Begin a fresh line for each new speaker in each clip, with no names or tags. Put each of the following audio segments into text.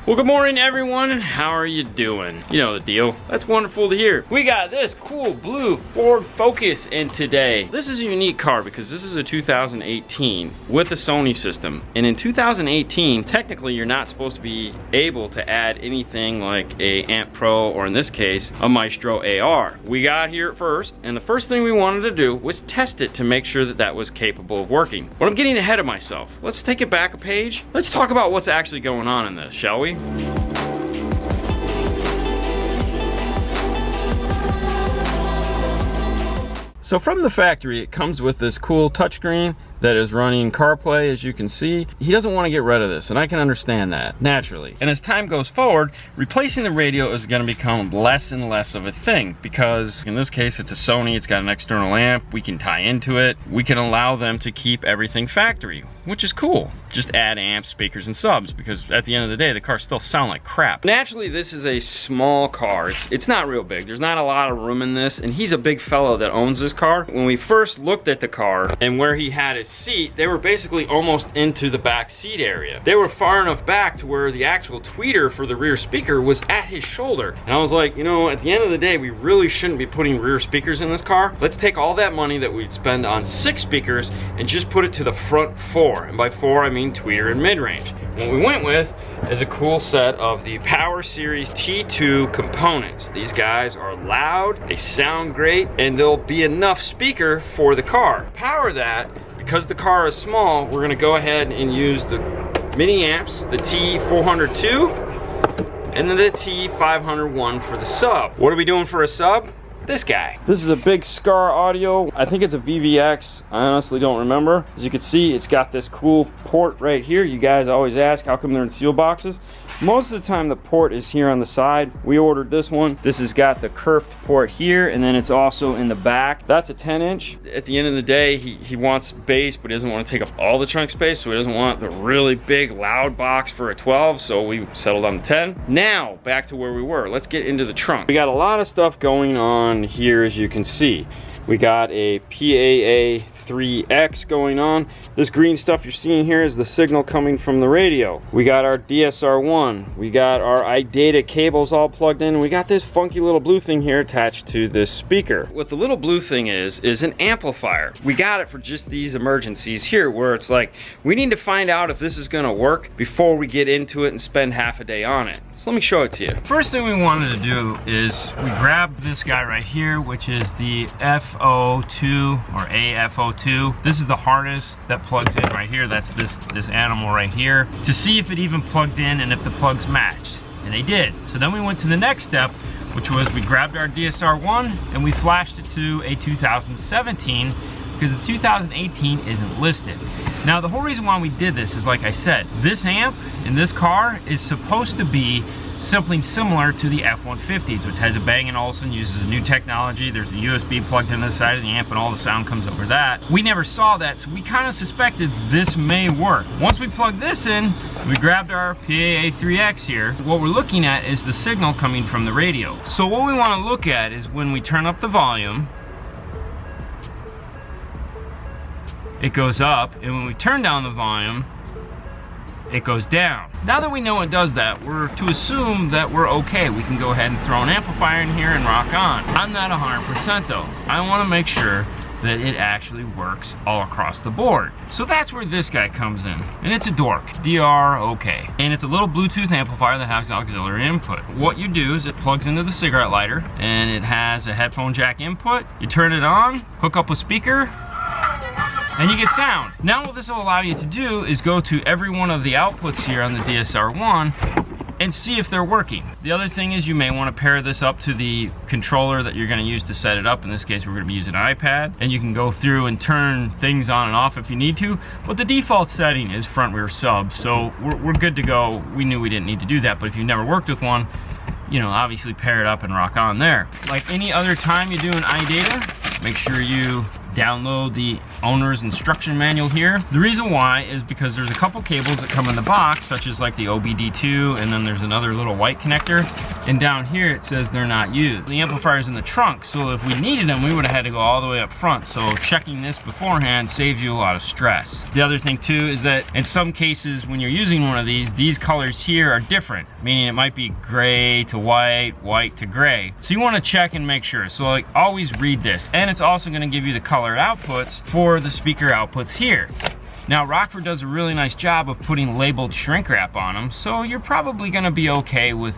Well, good morning everyone. How are you doing? You know the deal. That's wonderful to hear. We got this cool blue Ford Focus in today. This is a unique car because this is a 2018 with a Sony system. And in 2018, technically you're not supposed to be able to add anything like a Amp Pro, or in this case, a Maestro AR. We got here first, and the first thing we wanted to do was test it to make sure that that was capable of working. But I'm getting ahead of myself. Let's take it back a page. Let's talk about what's actually going on in this, shall we? So from the factory, it comes with this cool touchscreen that is running CarPlay, as you can see. He doesn't want to get rid of this, and I can understand that, naturally. And as time goes forward, replacing the radio is going to become less and less of a thing, because in this case, it's a Sony, it's got an external amp, we can tie into it, we can allow them to keep everything factory, which is cool. Just add amps, speakers, and subs, because at the end of the day, the cars still sound like crap. Naturally, this is a small car. It's not real big. There's not a lot of room in this, and he's a big fellow that owns this car. When we first looked at the car and where he had his seat, they were basically almost into the back seat area. They were far enough back to where the actual tweeter for the rear speaker was at his shoulder. And I was like, you know, at the end of the day, we really shouldn't be putting rear speakers in this car. Let's take all that money that we'd spend on 6 speakers and just put it to the front 4. And by 4, I mean tweeter and mid-range. What we went with is a cool set of the Power Series T2 components. These guys are loud, they sound great, and there'll be enough speaker for the car. Power that, because the car is small, we're gonna go ahead and use the mini amps, the T402, and then the T501 for the sub. What are we doing for a sub? This guy. This is a big Scar Audio. I think it's a VVX. I honestly don't remember. As you can see, it's got this cool port right here. You guys always ask how come they're in seal boxes. Most of the time the port is here on the side. We ordered this one. This has got the curved port here, and then it's also in the back. That's a 10-inch. At the end of the day, he wants bass, but he doesn't want to take up all the trunk space, so he doesn't want the really big loud box for a 12, so we settled on the 10. Now, back to where we were. Let's get into the trunk. We got a lot of stuff going on here, as you can see. We got a PAA3X going on. This green stuff you're seeing here is the signal coming from the radio. We got our DSR1. We got our iData cables all plugged in. We got this funky little blue thing here attached to this speaker. What the little blue thing is an amplifier. We got it for just these emergencies here, where it's like, we need to find out if this is gonna work before we get into it and spend half a day on it. So let me show it to you. First thing we wanted to do is we grabbed this guy right here, which is the FO2 or AFO2. This is the harness that plugs in right here. That's this animal right here, to see if it even plugged in and if the plugs matched. And they did. So then we went to the next step, which was we grabbed our DSR1 and we flashed it to a 2017, because the 2018 isn't listed. Now the whole reason why we did this is, like I said, this amp in this car is supposed to be something similar to the F-150s, which has a Bang & Olufsen, uses a new technology. There's a USB plugged into the side of the amp and all the sound comes over that. We never saw that, so we kind of suspected this may work. Once we plugged this in, we grabbed our PAA3X here. What we're looking at is the signal coming from the radio. So what we want to look at is when we turn up the volume, it goes up, and when we turn down the volume, it goes down. Now that we know it does that, we're to assume that we're okay. We can go ahead and throw an amplifier in here and rock on. I'm not 100% though. I want to make sure that it actually works all across the board. So that's where this guy comes in. And it's a dork, DR-OK. And it's a little Bluetooth amplifier that has auxiliary input. What you do is it plugs into the cigarette lighter, and it has a headphone jack input. You turn it on, hook up a speaker, and you get sound. Now what this will allow you to do is go to every one of the outputs here on the DSR1 and see if they're working. The other thing is you may want to pair this up to the controller that you're going to use to set it up. In this case, we're going to be using an iPad, and you can go through and turn things on and off if you need to, but the default setting is front rear sub, so we're good to go. We knew we didn't need to do that, but if you've never worked with one, you know, obviously pair it up and rock on there. Like any other time you do an iData, make sure you download the owner's instruction manual here. The reason why is because there's a couple cables that come in the box, such as like the OBD2, and then there's another little white connector. And down here it says they're not used. The amplifier's in the trunk, so if we needed them, we would have had to go all the way up front. So checking this beforehand saves you a lot of stress. The other thing too is that in some cases when you're using one of these colors here are different, meaning it might be gray to white, white to gray. So you want to check and make sure. So like always read this. And it's also going to give you the colored outputs for the speaker outputs here. Now Rockford does a really nice job of putting labeled shrink wrap on them, so you're probably going to be okay with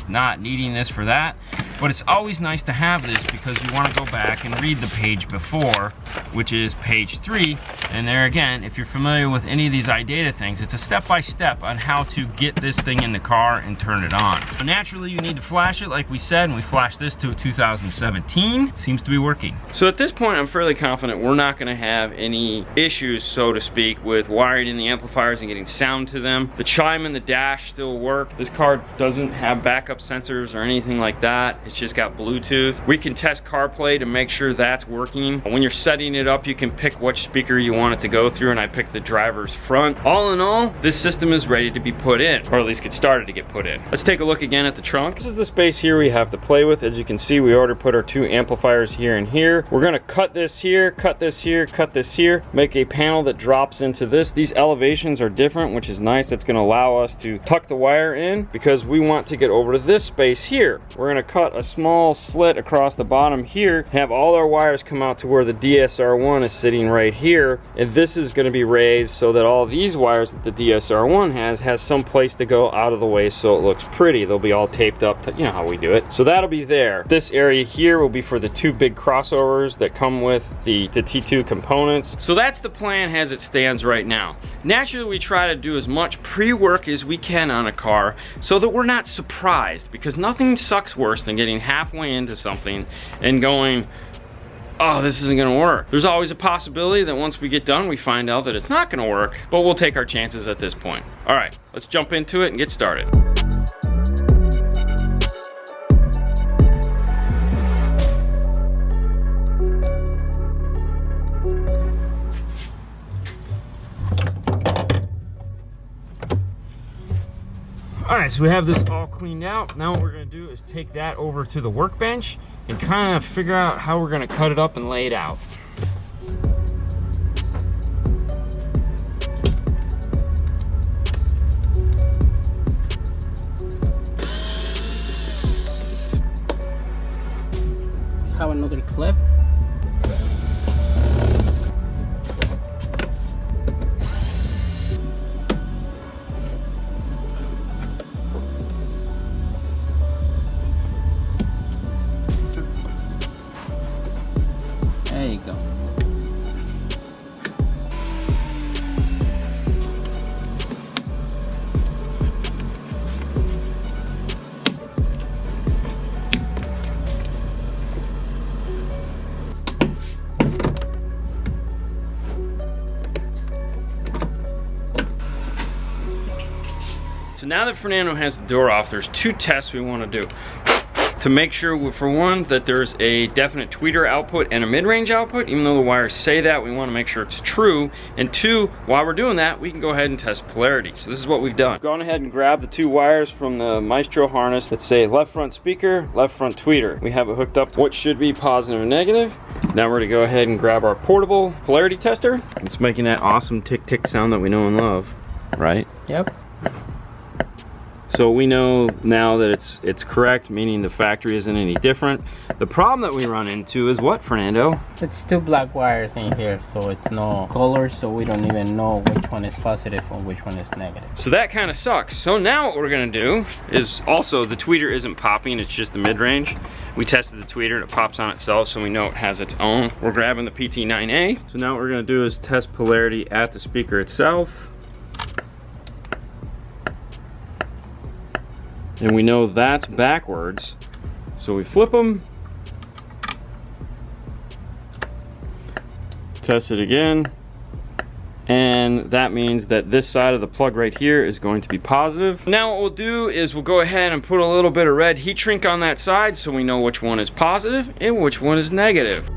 not needing this for that. But it's always nice to have this because you want to go back and read the page before, which is page 3. And there again, if you're familiar with any of these iData things, it's a step-by-step on how to get this thing in the car and turn it on. So naturally, you need to flash it like we said, and we flashed this to 2017. Seems to be working. So at this point, I'm fairly confident we're not going to have any issues, so to speak, with wiring in the amplifiers and getting sound to them. The chime and the dash still work. This car doesn't have backup sensors or anything like that. It's just got Bluetooth. We can test CarPlay to make sure that's working. When you're setting it up, you can pick which speaker you want it to go through, and I picked the driver's front. All in all, this system is ready to be put in, or at least get started to get put in. Let's take a look again at the trunk. This is the space here we have to play with. As you can see, we already put our 2 amplifiers here and here. We're gonna cut this here, cut this here, cut this here, make a panel that drops into this. These elevations are different, which is nice. That's gonna allow us to tuck the wire in because we want to get over to this space here. We're gonna cut a small slit across the bottom here, have all our wires come out to where the DSR1 is sitting right here, and this is gonna be raised so that all these wires that the DSR1 has some place to go out of the way so it looks pretty. They'll be all taped up to, you know how we do it. So that'll be there. This area here will be for the 2 big crossovers that come with the T2 components. So that's the plan as it stands right now. Naturally, we try to do as much pre-work as we can on a car so that we're not surprised, because nothing sucks worse than getting halfway into something and going, oh, this isn't gonna work. There's always a possibility that once we get done, we find out that it's not gonna work, but we'll take our chances at this point. All right, let's jump into it and get started. Alright, so we have this all cleaned out. Now what we're going to do is take that over to the workbench and kind of figure out how we're going to cut it up and lay it out.
Have another clip. There you go.
So now that Fernando has the door off, there's 2 tests we want to do. To make sure, for one, that there's a definite tweeter output and a mid-range output. Even though the wires say that, we want to make sure it's true. And 2, while we're doing that, we can go ahead and test polarity. So this is what we've done. Gone ahead and grabbed the 2 wires from the Maestro harness that say left front speaker, left front tweeter. We have it hooked up to what should be positive and negative. Now we're going to go ahead and grab our portable polarity tester. It's making that awesome tick-tick sound that we know and love, right?
Yep.
So we know now that it's correct, meaning the factory isn't any different. The problem that we run into is what, Fernando?
It's 2 black wires in here, so it's no color, so we don't even know which one is positive and which one is negative.
So that kind of sucks. So now what we're gonna do is, also the tweeter isn't popping, it's just the mid-range. We tested the tweeter and it pops on itself, so we know it has its own. We're grabbing the PT9A. So now what we're gonna do is test polarity at the speaker itself. And we know that's backwards, so we flip them, test it again, and that means that this side of the plug right here is going to be positive. Now what we'll do is we'll go ahead and put a little bit of red heat shrink on that side so we know which one is positive and which one is negative.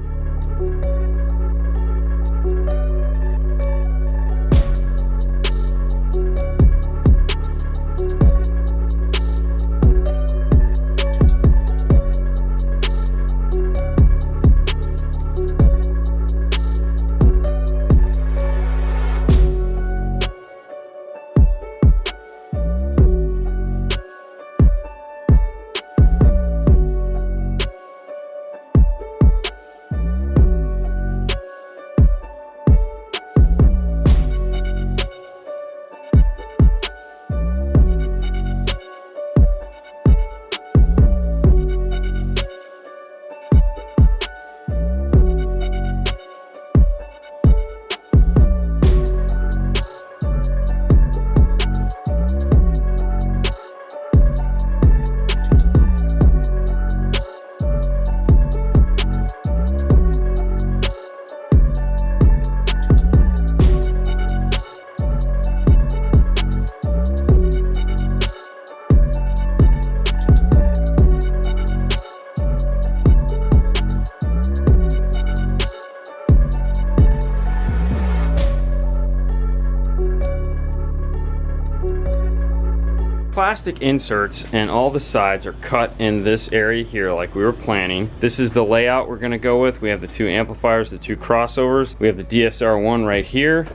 plastic inserts and all the sides are cut in this area here like we were planning. This is the layout we're gonna go with. We have the 2 amplifiers, the 2 crossovers. We have the DSR1 right here.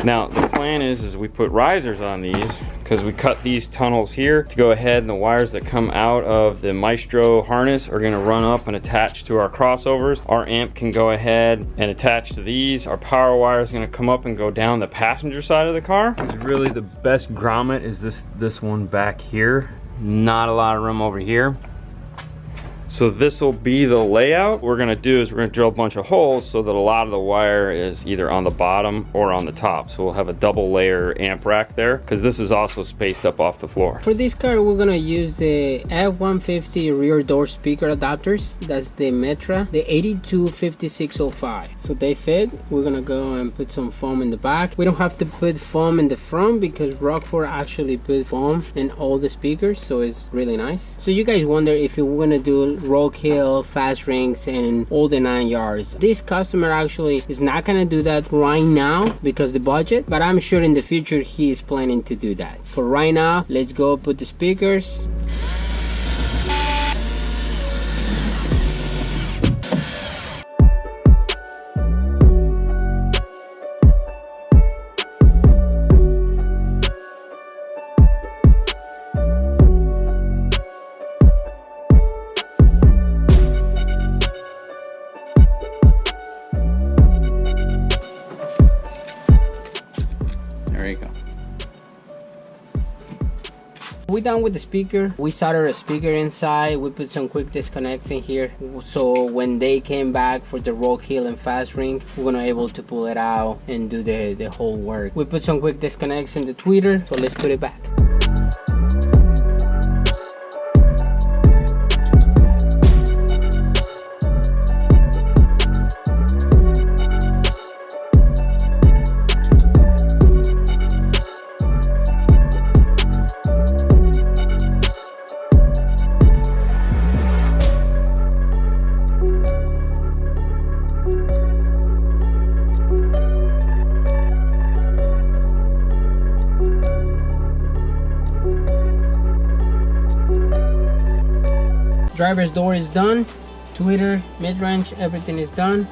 Now the plan is we put risers on these because we cut these tunnels here to go ahead, and the wires that come out of the Maestro harness are gonna run up and attach to our crossovers. Our amp can go ahead and attach to these. Our power wire is gonna come up and go down the passenger side of the car. It's really the best grommet is this one back here. Not a lot of room over here. So this will be the layout. What we're gonna do is we're gonna drill a bunch of holes so that a lot of the wire is either on the bottom or on the top. So we'll have a double layer amp rack there because this is also spaced up off the floor.
For this car, we're gonna use the F-150 rear door speaker adapters. That's the Metra, the 825605. So they fit. We're gonna go and put some foam in the back. We don't have to put foam in the front because Rockford actually put foam in all the speakers, so it's really nice. So you guys wonder if you're gonna do roll kill, fast rings, and all the 9 yards. This customer actually is not gonna do that right now because the budget, but I'm sure in the future he is planning to do that. For right now, let's go put the speakers. There you go. We're done with the speaker. We soldered a speaker inside. We put some quick disconnects in here, so when they came back for the roll kill and fast ring, we're gonna able to pull it out and do the whole work. We put some quick disconnects in the tweeter, so let's put it back. Driver's door is done, tweeter, mid-range, everything is done.